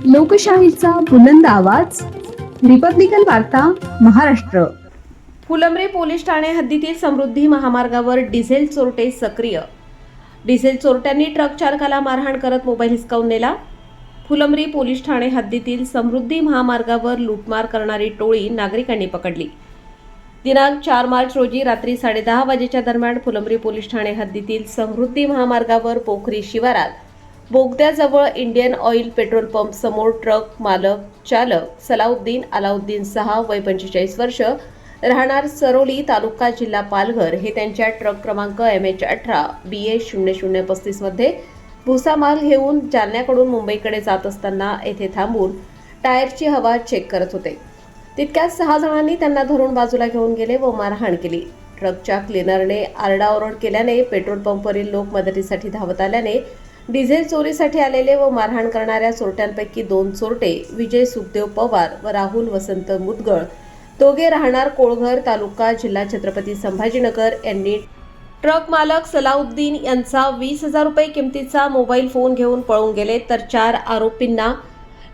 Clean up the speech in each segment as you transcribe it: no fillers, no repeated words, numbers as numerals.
लोकशाहीचा बुलंद आवाज, रिपब्लिकन वार्ता, महाराष्ट्र. फुलंब्री पोलीस ठाणे हद्दीतील समृद्धी महामार्गावर डिझेल चोरटे सक्रिय. डिझेल चोरट्यांनी ट्रक चालकाला मारहाण करत मोबाईल हिसकावून नेला. फुलंब्री पोलीस ठाणे हद्दीतील समृद्धी महामार्गावर लूटमार करणारी टोळी नागरिकांनी पकडली. दिनांक 4 मार्च रोजी रात्री 10:30 वाजेच्या दरम्यान फुलंब्री पोलीस ठाणे हद्दीतील समृद्धी महामार्गावर पोखरी शिवारात बोगद्याजवळ इंडियन ऑइल पेट्रोल पंप समोर ट्रक मालक चालक सलाउद्दीन अलाउद्दीन सहा वय 45 वर्ष राहणार सरोली तालुका जिल्हा पालघर हे त्यांच्या ट्रक क्रमांक MH18 BS 0035 मध्ये भुसा माल घेऊन जालन्याकडून मुंबईकडे जात असताना येथे थांबून टायरची हवा चेक करत होते. तितक्यात 6 जणांनी त्यांना धरून बाजूला घेऊन गेले व मारहाण केली. ट्रकच्या क्लिनरने आरडाओरड केल्याने पेट्रोल पंपवरील लोक मदतीसाठी धावत आल्याने डिझेल चोरीसाठी आलेले व मारहाण करणाऱ्या चोरट्यांपैकी 2 चोरटे विजय सुखदेव पवार व राहुल वसंत मुदगळ दोघे राहणार कोळघर तालुका जिल्हा छत्रपती संभाजीनगर यांनी ट्रक मालक सलाउद्दीन यांचा 20,000 रुपये किमतीचा मोबाईल फोन घेऊन पळून गेले, तर 4 आरोपींना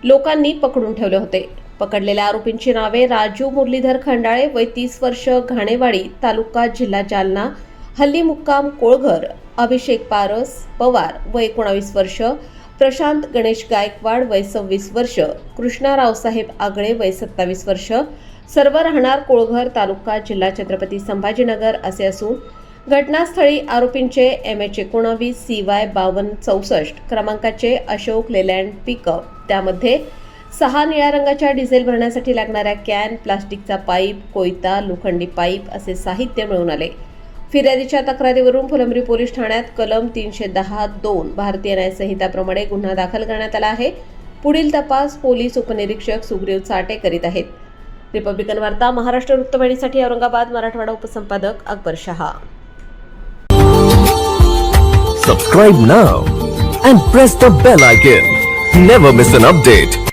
लोकांनी पकडून ठेवले होते. पकडलेल्या आरोपींची नावे राजू मुरलीधर खंडाळे वय 30 वर्ष घाणेवाडी तालुका जिल्हा जालना, हल्ली मुक्काम कोळघर, अभिषेक पारस पवार वय 19 वर्ष, प्रशांत गणेश गायकवाड वय 26 वर्ष, कृष्णा रावसाहेब आगळे वय 27 वर्ष, सर्व राहणार कोळघर तालुका जिल्हा छत्रपती संभाजीनगर असे असून घटनास्थळी आरोपींचे MH19 CY 5264 क्रमांकाचे अशोक लेलँड पिकअप, त्यामध्ये 6 निळ्या रंगाच्या डिझेल भरण्यासाठी लागणाऱ्या कॅन, प्लास्टिकचा पाईप, कोयता, लोखंडी पाईप असे साहित्य मिळून आले. फिर्यादीच्या तक्रारीवरून फुलंब्री पोलीस ठाण्यात कलम 310(2) भारतीय न्याय संहिताप्रमाणे गुन्हा दाखल करण्यात आला आहे. पुढील तपास पोलीस उपनिरीक्षक सुग्रीव चाटे करीत आहेत. रिपब्लिकन वार्ता Maharashtra वृत्तवाहिनीसाठी Aurangabad Marathwada उपसंपादक Akbar Shah. Subscribe now and press the bell icon. Never miss an update.